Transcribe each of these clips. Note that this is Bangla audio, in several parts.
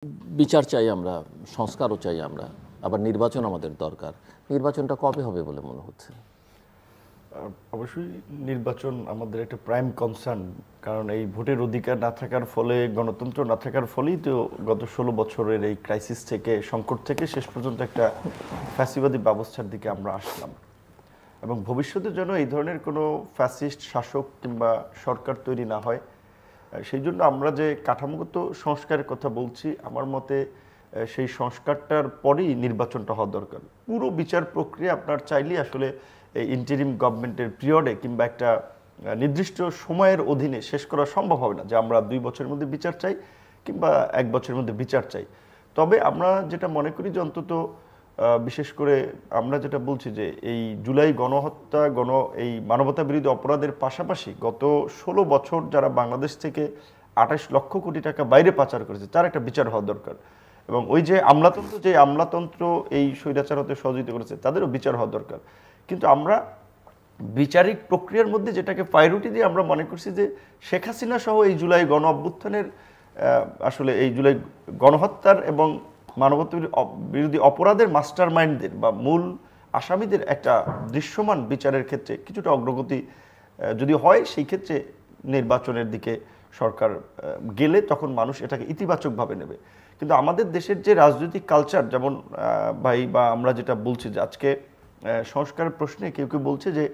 বিচার চাই আমরা, সংস্কারও চাই আমরা, আবার নির্বাচন আমাদের দরকার। নির্বাচনটা কবে হবে বলে মনে হচ্ছে? অবশ্যই নির্বাচন আমাদের একটা প্রাইম কনসার্ন, কারণ এই ভোটের অধিকার না থাকার ফলে, গণতন্ত্র না থাকার ফলেই তো গত 16 বছরের এই ক্রাইসিস থেকে, সংকট থেকে শেষ পর্যন্ত একটা ফ্যাসিবাদী ব্যবস্থার দিকে আমরা আসলাম। এবং ভবিষ্যতের জন্য এই ধরনের কোনো ফ্যাসিস্ট শাসক কিংবা সরকার তৈরি না হয়, সেই জন্য আমরা যে কাঠামোগত সংস্কারের কথা বলছি, আমার মতে সেই সংস্কারটার পরেই নির্বাচনটা হওয়া দরকার। পুরো বিচার প্রক্রিয়া আপনার চাইলেই আসলে এই ইন্টারিম গভর্নমেন্টের পিরিয়ডে কিংবা একটা নির্দিষ্ট সময়ের অধীনে শেষ করা সম্ভব হবে না, যে আমরা 2 বছরের মধ্যে বিচার চাই কিংবা 1 বছরের মধ্যে বিচার চাই। তবে আমরা যেটা মনে করি যে অন্তত বিশেষ করে আমরা যেটা বলছি যে এই জুলাই গণহত্যা, এই মানবতা বিরোধী অপরাধের পাশাপাশি গত 16 বছর যারা বাংলাদেশ থেকে 28 লক্ষ কোটি টাকা বাইরে পাচার করেছে, তার একটা বিচার হওয়া দরকার। এবং ওই যে আমলাতন্ত্র এই স্বৈরাচার হতে সহযোগিতা করেছে, তাদেরও বিচার হওয়া দরকার। কিন্তু আমরা বিচারিক প্রক্রিয়ার মধ্যে যেটাকে প্রায়োরিটি দিয়ে আমরা মনে করছি যে শেখ হাসিনা সহ এই জুলাই গণ অভ্যুত্থানের আসলে এই জুলাই গণহত্যার এবং মানবতা বিরোধী অপরাধের মাস্টার মাইন্ডদের বা মূল আসামিদের একটা দৃশ্যমান বিচারের ক্ষেত্রে কিছুটা অগ্রগতি যদি হয়, সেই ক্ষেত্রে নির্বাচনের দিকে সরকার গেলে তখন মানুষ এটাকে ইতিবাচকভাবে নেবে। কিন্তু আমাদের দেশের যে রাজনৈতিক কালচার, যেমন ভাই বা আমরা যেটা বলছি যে আজকে সংস্কারের প্রশ্নে কেউ কেউ বলছে যে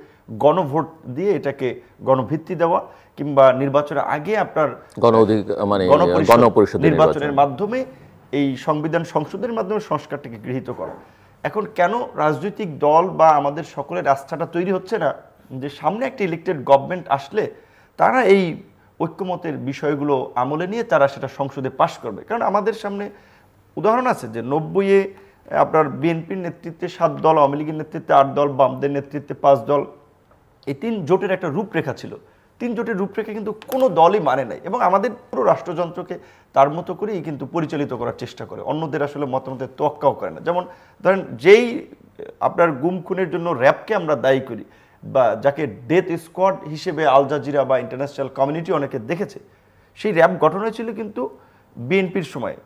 গণভোট দিয়ে এটাকে গণভিত্তি দেওয়া কিংবা নির্বাচনের আগে আপনার গণপরিষদ নির্বাচনের মাধ্যমে এই সংবিধান সংশোধনের মাধ্যমে সংস্কারটাকে গৃহীত করা। এখন কেন রাজনৈতিক দল বা আমাদের সকলের আস্থাটা তৈরি হচ্ছে না যে সামনে একটা ইলেক্টেড গভর্নমেন্ট আসলে তারা এই ঐক্যমতের বিষয়গুলো আমলে নিয়ে তারা সেটা সংসদে পাশ করবে? কারণ আমাদের সামনে উদাহরণ আছে যে 90-এ আপনার বিএনপির নেতৃত্বে 7 দল, আওয়ামী লীগের নেতৃত্বে 8 দল, বামদের নেতৃত্বে 5 দল, এই 3 জোটের একটা রূপরেখা ছিল। 3 জোটের রূপরেখা কিন্তু কোনো দলই মানে নাই, এবং আমাদের পুরো রাষ্ট্রযন্ত্রকে তার মতো করেই কিন্তু পরিচালিত করার চেষ্টা করে, অন্যদের আসলে মতামতের তোয়াক্কাও করে না। যেমন ধরেন, যেই আপনার গুম খুনের জন্য র্যাবকে আমরা দায়ী করি, বা যাকে ডেথ স্কোয়াড হিসেবে আল জাজিরা বা ইন্টারন্যাশনাল কমিউনিটি অনেকে দেখেছে, সেই র্যাব গঠন হয়েছিল কিন্তু বিএনপির সময়।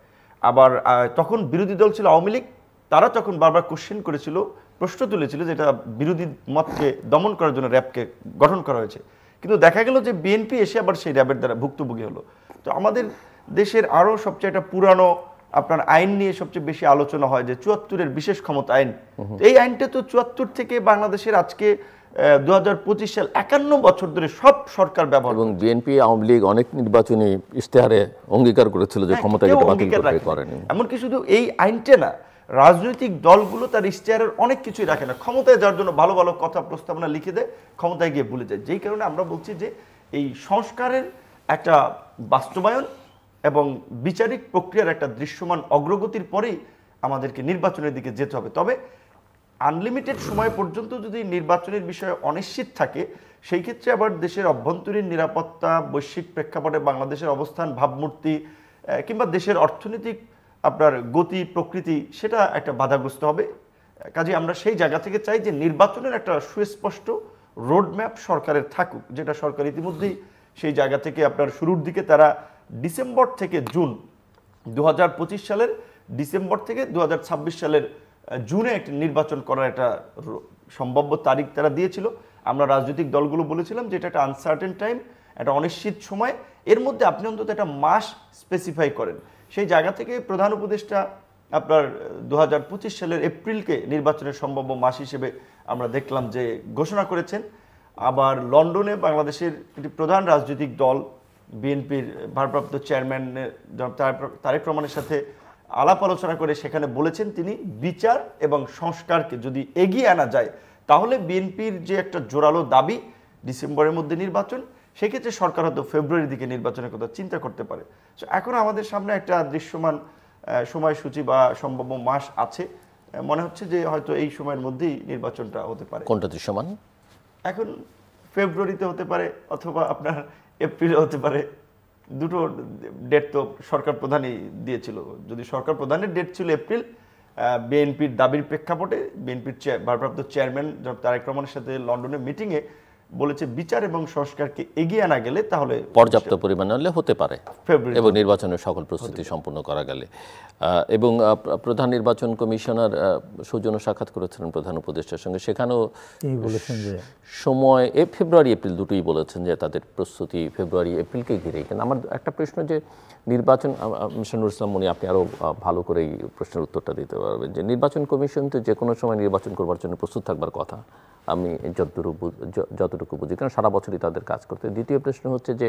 আবার তখন বিরোধী দল ছিল আওয়ামী লীগ, তারা তখন বারবার কোশ্চেন করেছিল, প্রশ্ন তুলেছিল যে এটা বিরোধী মতকে দমন করার জন্য র্যাবকে গঠন করা হয়েছে। কিন্তু দেখা গেল যে বিএনপি এসে আবার সেই র্যাবের দ্বারা ভুক্তভোগী হলো। তো আমাদের দেশের আরও সবচেয়ে একটা পুরানো আপনার আইন নিয়ে সবচেয়ে বেশি আলোচনা হয় যে 74-এর বিশেষ ক্ষমতা আইন। এই আইনটা তো 74 থেকে বাংলাদেশের আজকে 2025 সাল 51 বছর ধরে সব সরকার ব্যবহার, এবং বিএনপি আওয়ামী লীগ অনেক নির্বাচনী ইশতেহারে অঙ্গীকার করেছিল যে ক্ষমতাকে বাতিল করতে করেনি। এমনকি শুধু এই আইনটা না, রাজনৈতিক দলগুলো তার ইশতেহারের অনেক কিছুই রাখে না, ক্ষমতায় যাওয়ার জন্য ভালো ভালো কথা প্রস্তাবনা লিখে দেয়, ক্ষমতায় গিয়ে ভুলে যায়। যেই কারণে আমরা বলছি যে এই সংস্কারের একটা বাস্তবায়ন এবং বিচারিক প্রক্রিয়ার একটা দৃশ্যমান অগ্রগতির পরেই আমাদেরকে নির্বাচনের দিকে যেতে হবে। তবে আনলিমিটেড সময় পর্যন্ত যদি নির্বাচনের বিষয়ে অনিশ্চিত থাকে, সেই ক্ষেত্রে আবার দেশের অভ্যন্তরীণ নিরাপত্তা, বৈশ্বিক প্রেক্ষাপটে বাংলাদেশের অবস্থান, ভাবমূর্তি কিংবা দেশের অর্থনৈতিক আপনার গতি প্রকৃতি, সেটা একটা বাধাগ্রস্ত হবে। কাজে আমরা সেই জায়গা থেকে চাই যে নির্বাচনের একটা সুস্পষ্ট রোডম্যাপ সরকারের থাকুক, যেটা সরকার ইতিমধ্যেই সেই জায়গা থেকে আপনার শুরুর দিকে তারা ডিসেম্বর থেকে জুন 2025 সালের ডিসেম্বর থেকে 2026 সালের জুনে একটি নির্বাচন করার একটা সম্ভাব্য তারিখ তারা দিয়েছিল। আমরা রাজনৈতিক দলগুলো বলেছিলাম যে এটা একটা আনসার্টেন টাইম, একটা অনিশ্চিত সময়, এর মধ্যে আপনি অন্তত একটা মাস স্পেসিফাই করেন। সেই জায়গা থেকে প্রধান উপদেষ্টা আপনার 2025 সালের এপ্রিলকে নির্বাচনের সম্ভাব্য মাস হিসেবে আমরা দেখলাম যে ঘোষণা করেছেন। আবার লন্ডনে বাংলাদেশের একটি প্রধান রাজনৈতিক দল বিএনপির ভারপ্রাপ্ত চেয়ারম্যান তারেক রহমানের সাথে আলাপ আলোচনা করে সেখানে বলেছেন তিনি বিচার এবং সংস্কারকে যদি এগিয়ে আনা যায়, তাহলে বিএনপির যে একটা জোরালো দাবি ডিসেম্বরের মধ্যে নির্বাচন, সেক্ষেত্রে সরকার হয়তো ফেব্রুয়ারির দিকে নির্বাচনের কথা চিন্তা করতে পারে। এখন আমাদের সামনে একটা দৃশ্যমান সময়সূচি বা সম্ভাব্য মাস আছে, মনে হচ্ছে যে হয়তো এই সময়ের মধ্যেই নির্বাচনটা হতে পারে। কোনটা দৃশ্যমান? এখন ফেব্রুয়ারিতে হতে পারে অথবা আপনার এপ্রিলে হতে পারে, দুটো ডেট তো সরকার প্রধানই দিয়েছিল। যদি সরকার প্রধানের ডেট ছিল এপ্রিল, বিএনপির দাবির প্রেক্ষাপটে বিএনপির ভারপ্রাপ্ত চেয়ারম্যান তারেক রহমানের সাথে লন্ডনের মিটিংয়ে বলেছে বিচার এবং সংস্কারকে এগিয়ে আনা গেলে তাহলে পর্যাপ্ত পরিমাণে হলে হতে পারে ফেব্রুয়ারি এবং নির্বাচনের সকল প্রস্তুতি সম্পন্ন করা গেলে এবং প্রধান নির্বাচন কমিশনার সৌজন্য সাক্ষাৎ করেছিলেন প্রধান উপদেষ্টার সঙ্গে, সেখানেও তিনি বলেছেন যে সময় ফেব্রুয়ারি এপ্রিল দুটোই বলেছেন যে তাদের প্রস্তুতি ফেব্রুয়ারি এপ্রিলকে ঘিরেই। কিন্তু আমার একটা প্রশ্ন যে নির্বাচন, মিস্টার নুরুল ইসলাম মনি আপনি আরও ভালো করে এই প্রশ্নের উত্তরটা দিতে পারবেন, যে নির্বাচন কমিশন তো যে কোনো সময় নির্বাচন করবার জন্য প্রস্তুত থাকবার কথা আমি যতটুকু বুঝি, কারণ সারা বছরই তাদের কাজ করতে। দ্বিতীয় প্রশ্ন হচ্ছে যে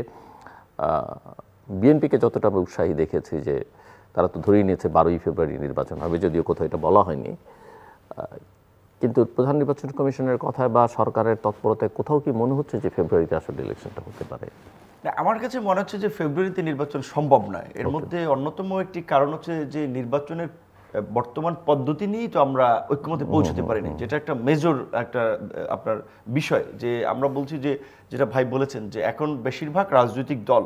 বিএনপিকে যতটা আমি উৎসাহী দেখেছি যে তারা তো ধরেই নিয়েছে 12ই ফেব্রুয়ারি নির্বাচন হবে, যদিও কোথাও এটা বলা হয়নি, কিন্তু প্রধান নির্বাচন কমিশনের কথায় বা সরকারের তৎপরতায় কোথাও কি মনে হচ্ছে যে ফেব্রুয়ারিতে আসলে ইলেকশনটা হতে পারে? না, আমার কাছে মনে হচ্ছে যে ফেব্রুয়ারিতে নির্বাচন সম্ভব নয়। এর মধ্যে অন্যতম একটি কারণ হচ্ছে যে নির্বাচনের বর্তমান পদ্ধতি নিয়েই তো আমরা ঐক্যমতে পৌঁছতে পারিনি, যেটা একটা মেজর একটা আপনার বিষয়। যে আমরা বলছি যে যেটা ভাই বলেছেন যে এখন বেশিরভাগ রাজনৈতিক দল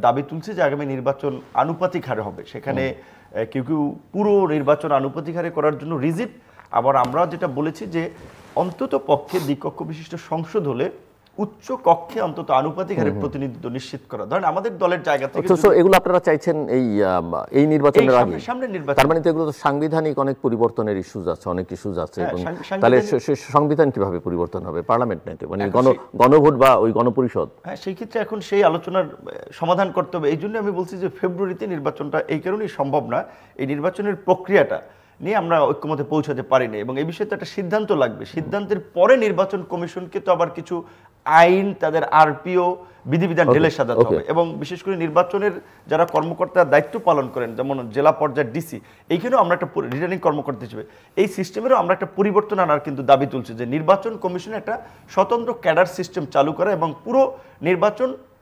দাবি তুলছে যে আগামী নির্বাচন আনুপাতিক হারে হবে, সেখানে কেউ কেউ পুরো নির্বাচন আনুপাতিক হারে করার জন্য রিজিড। আবার আমরা যেটা বলেছি যে অন্তত পক্ষে দ্বিকক্ষ বিশিষ্ট সংসদ হলে উচ্চ কক্ষে অন্তত আনুপাতিক হারে প্রতিনিধিত্ব নিশ্চিত করা। ধরেন আমাদের দলের জায়গা থেকে এগুলো আপনারা চাইছেন এই নির্বাচনের আগে, সামনে নির্বাচন, তার মানে তো এগুলো তো সাংবিধানিক অনেক পরিবর্তনের ইস্যুজ আছে, অনেক ইস্যুজ আছে, এবং তাহলে সংবিধান কিভাবে পরিবর্তন হবে? পার্লামেন্ট নাই তো, মানে গণভোট বা ওই গণপরিষদ। হ্যাঁ, সেই ক্ষেত্রে এখন সেই আলোচনার সমাধান করতে হবে। এই জন্য আমি বলছি যে ফেব্রুয়ারিতে নির্বাচনটা এই কারণেই সম্ভব না, এই নির্বাচনের প্রক্রিয়াটা নিয়ে আমরা ঐক্যমতে পৌঁছাতে পারিনি এবং এই বিষয়ে তো একটা সিদ্ধান্ত লাগবে। সিদ্ধান্তের পরে নির্বাচন কমিশনকে তো আবার কিছু আইন, তাদের আরপিও বিধিবিধান ঢেলে সাজাতে হবে এবং বিশেষ করে নির্বাচনের যারা কর্মকর্তার দায়িত্ব পালন করেন, যেমন জেলা পর্যায়ের ডিসি, এইখানেও আমরা একটা রিটার্নিং কর্মকর্তা হিসেবে এই সিস্টেমেরও আমরা একটা পরিবর্তন আনার কিন্তু দাবি তুলছি, যে নির্বাচন কমিশনে একটা স্বতন্ত্র ক্যাডার সিস্টেম চালু করা এবং পুরো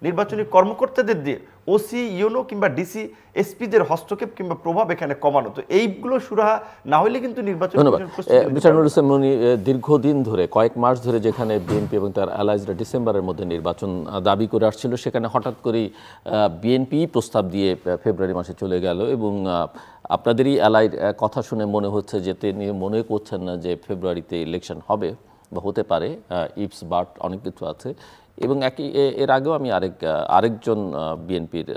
নির্বাচনী কর্মকর্তাদের দিয়ে ওসি, ইউনো কিংবা ডিসি, এসপিদের হস্তক্ষেপ কিংবা প্রভাব এখানে কমানো। তো এইগুলো সুরাহা না হলে কিন্তু নির্বাচন দীর্ঘদিন ধরে কয়েক মাস ধরে যেখানে বিএনপি এবং তার অ্যালাইজরা ডিসেম্বরের মধ্যে নির্বাচন দাবি করে আসছিল, সেখানে হঠাৎ করেই বিএনপি প্রস্তাব দিয়ে ফেব্রুয়ারি মাসে চলে গেল এবং আপনাদেরই অ্যালাইর কথা শুনে মনে হচ্ছে যে তিনি মনে করছেন না যে ফেব্রুয়ারিতে ইলেকশন হবে বা হতে পারে, ইপস বাট অনেক কিছু আছে। এবং এর আগেও আমি আরেকজন বিএনপির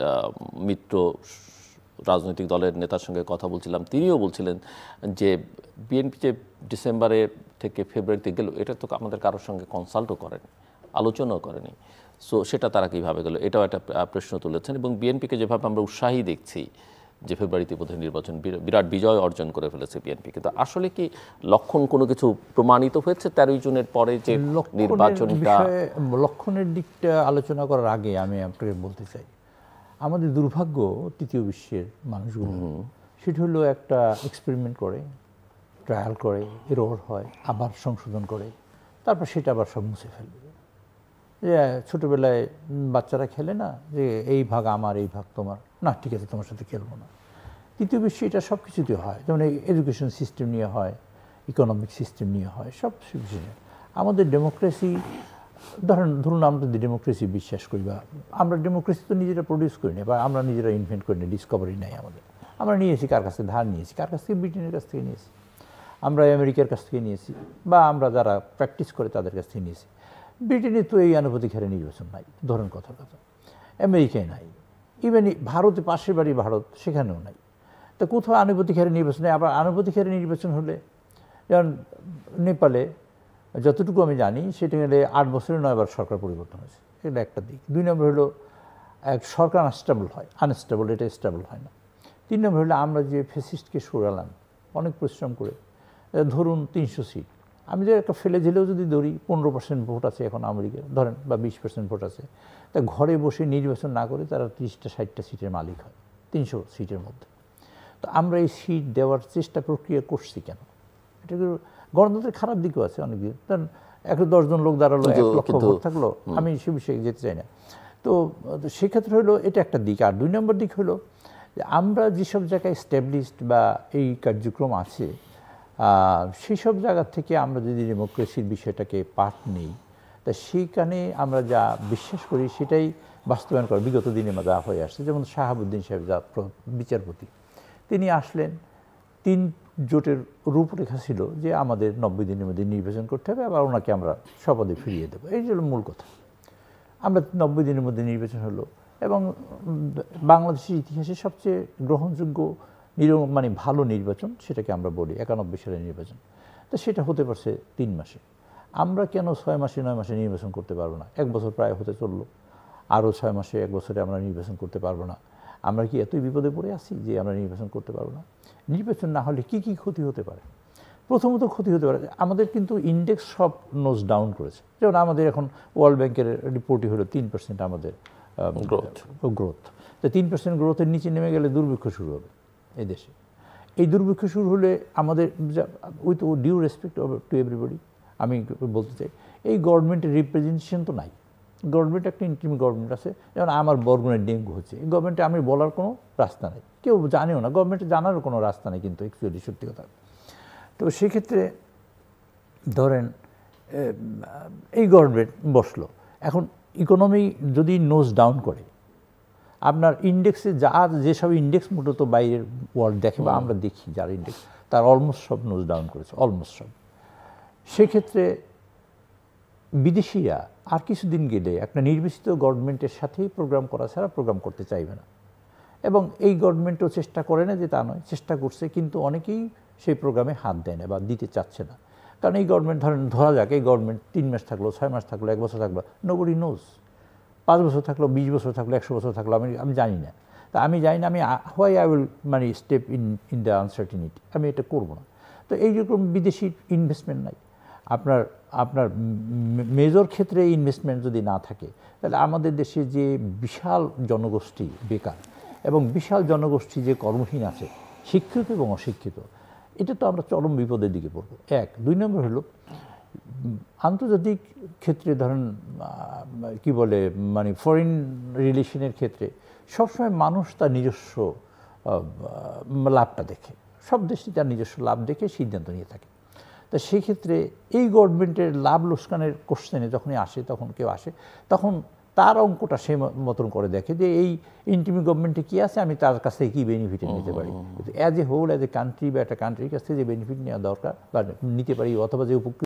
মিত্র রাজনৈতিক দলের নেতার সঙ্গে কথা বলছিলাম, তিনিও বলছিলেন যে বিএনপি যে ডিসেম্বরে থেকে ফেব্রুয়ারিতে গেল, এটা তো আমাদের কারোর সঙ্গে কনসাল্টও করেনি, আলোচনাও করেনি। সো সেটা তারা কীভাবে গেল, এটাও একটা প্রশ্ন তুলেছেন। এবং বিএনপিকে যেভাবে আমরা উৎসাহী দেখছি যে ফেব্রুয়ারিতে বোধহয় নির্বাচন বিরাট বিজয় অর্জন করে ফেলেছে বিএনপি, কিন্তু আসলে কি লক্ষণ কোনো কিছু প্রমাণিত হয়েছে 13 জুনের পরে যে নির্বাচনটা? লক্ষণের দিকটা আলোচনা করার আগে আমি আপনাকে বলতে চাই, আমাদের দুর্ভাগ্য তৃতীয় বিশ্বের মানুষগুলো, সেটা হলো একটা এক্সপেরিমেন্ট করে, ট্রায়াল করে, এরর হয়, আবার সংশোধন করে, তারপর সেটা আবার সব মুছে ফেলবে। যে ছোটোবেলায় বাচ্চারা খেলে না, যে এই ভাগ আমার, এই ভাগ তোমার, না ঠিক আছে তোমার সাথে খেলবো না। তৃতীয় বিশ্বে এটা সব কিছুতে হয়, যেমন এডুকেশন সিস্টেম নিয়ে হয়, ইকোনমিক সিস্টেম নিয়ে হয়, সব কিছু নিয়ে। আমাদের ডেমোক্রেসি, ধরুন আমরা যদি ডেমোক্রেসি বিশ্বাস করি, বা আমরা ডেমোক্রেসি তো নিজেরা প্রডিউস করি না, বা আমরা নিজেরা ইনভেন্ট করি না, ডিসকভারি নাই আমাদের। আমরা নিয়েছি কার কাছ থেকে? ধার নিয়েছি। কার কাছ থেকে? ব্রিটেনের কাছ থেকে নিয়েছি, আমরা আমেরিকার কাছ থেকে নিয়েছি, বা আমরা যারা প্র্যাকটিস করে তাদের কাছ থেকে নিয়েছি। ব্রিটেনে তো এই আনুপাতিক হারে নির্বাচন নাই, ধরেন কথা, আমেরিকায় নাই, ইভেন ভারতে, পাশের বাড়ি ভারত, সেখানেও নাই। তো কোথাও আনুপাতিক হারে নির্বাচন নেই। আবার আনুপাতিক হারে নির্বাচন হলে, যেমন নেপালে যতটুকু আমি জানি, সেটা হলে 8 বছরে 9 বার সরকার পরিবর্তন হয়েছে, এটা একটা দিক। 2 নম্বর হলো সরকার আনস্টেবল হয়, আনস্টেবল, এটা স্টেবল হয় না। 3 নম্বর হলো আমরা যে ফ্যাসিস্টকে সরালাম অনেক পরিশ্রম করে, ধরুন 300 সিট, আমি যে একটা ফেলে ঝেলেও যদি ধরি 15% ভোট আছে এখন আমেরিকায়, ধরেন, বা 20% ভোট আছে, তা ঘরে বসে নির্বাচন না করে তারা 30-60টা সিটের মালিক হয় 300 সিটের মধ্যে। তো আমরা এই সিট দেওয়ার চেষ্টা প্রক্রিয়া করছি কেন? এটা গণতন্ত্রের খারাপ দিকও আছে অনেক দিন, কারণ 10 জন লোক দাঁড়ালো, 1 লক্ষ ভোট থাকলো, আমি সে বিষয়ে যেতে চাই না। তো সেক্ষেত্রে হলো এটা একটা দিক। আর 2 নম্বর দিক হলো যে আমরা যেসব জায়গায় স্ট্যাবলিশড বা এই কার্যক্রম আছে, সেই সব জায়গা থেকে আমরা যদি ডেমোক্রেসির বিষয়টাকে পাঠ নেই, তা সেইখানে আমরা যা বিশ্বাস করি সেটাই বাস্তবায়ন করা বিগত দিনে যা হয়ে আসছে। যেমন শাহাবুদ্দিন সাহেব, যা বিচারপতি, তিনি আসলেন, জোটের রূপরেখা ছিল যে আমাদের 90 দিনের মধ্যে নির্বাচন করতে হবে, আবার ওনাকে আমরা শপথে ফিরিয়ে দেবো। এই হলো মূল কথা। আমরা 90 দিনের মধ্যে নির্বাচন হলো এবং বাংলাদেশের ইতিহাসে সবচেয়ে গ্রহণযোগ্য মানে ভালো নির্বাচন সেটাকে আমরা বলি 91 সালের নির্বাচন। তো সেটা হতে পারছে 3 মাসে। আমরা কেন 6 মাসে 9 মাসে নির্বাচন করতে পারবো না? 1 বছর প্রায় হতে চললো, আরও 6 মাসে 1 বছরে আমরা নির্বাচন করতে পারবো না? আমরা কি এতই বিপদে পড়ে আছি যে আমরা নির্বাচন করতে পারবো না? নির্বাচন না হলে কি কি ক্ষতি হতে পারে? প্রথমত ক্ষতি হতে পারে আমাদের কিন্তু ইন্ডেক্স সব নোজ ডাউন করেছে। যেমন আমাদের এখন ওয়ার্ল্ড ব্যাংকের রিপোর্টই হলো 3% আমাদের গ্রোথ। তো 3% গ্রোথের নিচে নেমে গেলে দুর্ভিক্ষ শুরু হবে এই দেশে। এই দুর্ভিক্ষ শুরু হলে আমাদের with due respect to everybody আমি বলতে চাই, এই গভর্নমেন্টের রিপ্রেজেন্টেশন তো নাই। গভর্নমেন্ট একটা ইন্টিম গভর্নমেন্ট আছে, যেমন আমার বরগুনায় ডেঙ্গু হচ্ছে, এই গভর্নমেন্টে আমি বলার কোনো রাস্তা নেই, কেউ জানেও না, গভর্নমেন্টে জানারও কোনো রাস্তা নেই কিন্তু অ্যাকচুয়ালি সত্যি কথা। তো সেক্ষেত্রে ধরেন এই গভর্নমেন্ট বসলো, এখন ইকোনমি যদি নোজ ডাউন করে, আপনার ইন্ডেক্সে যেসব ইন্ডেক্স মূলত বাইরের ওয়ার্ল্ড দেখে বা আমরা দেখি যার ইন্ডেক্স, তার অলমোস্ট সব নোজ ডাউন করেছে, অলমোস্ট সব। সেক্ষেত্রে বিদেশিরা আর কিছুদিন গেলে একটা নির্বাচিত গভর্নমেন্টের সাথেই প্রোগ্রাম করা ছাড়া প্রোগ্রাম করতে চাইবে না। এবং এই গভর্নমেন্টও চেষ্টা করে না যে তা নয়, চেষ্টা করছে, কিন্তু অনেকেই সেই প্রোগ্রামে হাত দেয় না বা দিতে চাচ্ছে না। কারণ এই গভর্নমেন্ট ধরা যাক এই গভর্নমেন্ট 3 মাস থাকলো, 6 মাস থাকলো, 1 বছর থাকলো, নোবডি নোজ। 5 বছর থাকলো, 20 বছর থাকলো, 100 বছর থাকলো, আমি জানি না। তা আমি জানি না, আমি হোয়াই আই উইল মানে স্টেপ ইন দ্য আনসার্টিনিটি, আমি এটা করবো না। তো এইরকম বিদেশি ইনভেস্টমেন্ট নাই। আপনার মেজর ক্ষেত্রে ইনভেস্টমেন্ট যদি না থাকে, তাহলে আমাদের দেশে যে বিশাল জনগোষ্ঠী বেকার এবং বিশাল জনগোষ্ঠী যে কর্মহীন আছে, শিক্ষিত এবং অশিক্ষিত, এটা তো আমরা চরম বিপদের দিকে পড়বো। 1, 2 নম্বর হলো আন্তর্জাতিক ক্ষেত্রে ধরেন কি বলে মানে ফরেন রিলেশনের ক্ষেত্রে সবসময় মানুষ তার নিজস্ব লাভটা দেখে, সব দেশই তার নিজস্ব লাভ দেখে সিদ্ধান্ত নিয়ে থাকে। তা সেই ক্ষেত্রে এই গভর্নমেন্টের লাভ লোকসানের কোশ্চেনে যখনই আসে, তখন কেউ আসে, তখন তার অঙ্কটা সে মতন করে দেখে যে এই ইন্টিমি গভর্নমেন্টে কী আছে, আমি তার কাছ থেকে কী বেনিফিট নিতে পারি। As a whole, as a country বা একটা কান্ট্রির কাছ থেকে যে বেনিফিট নেওয়া দরকার বা নিতে পারি, অথবা যে উপকৃত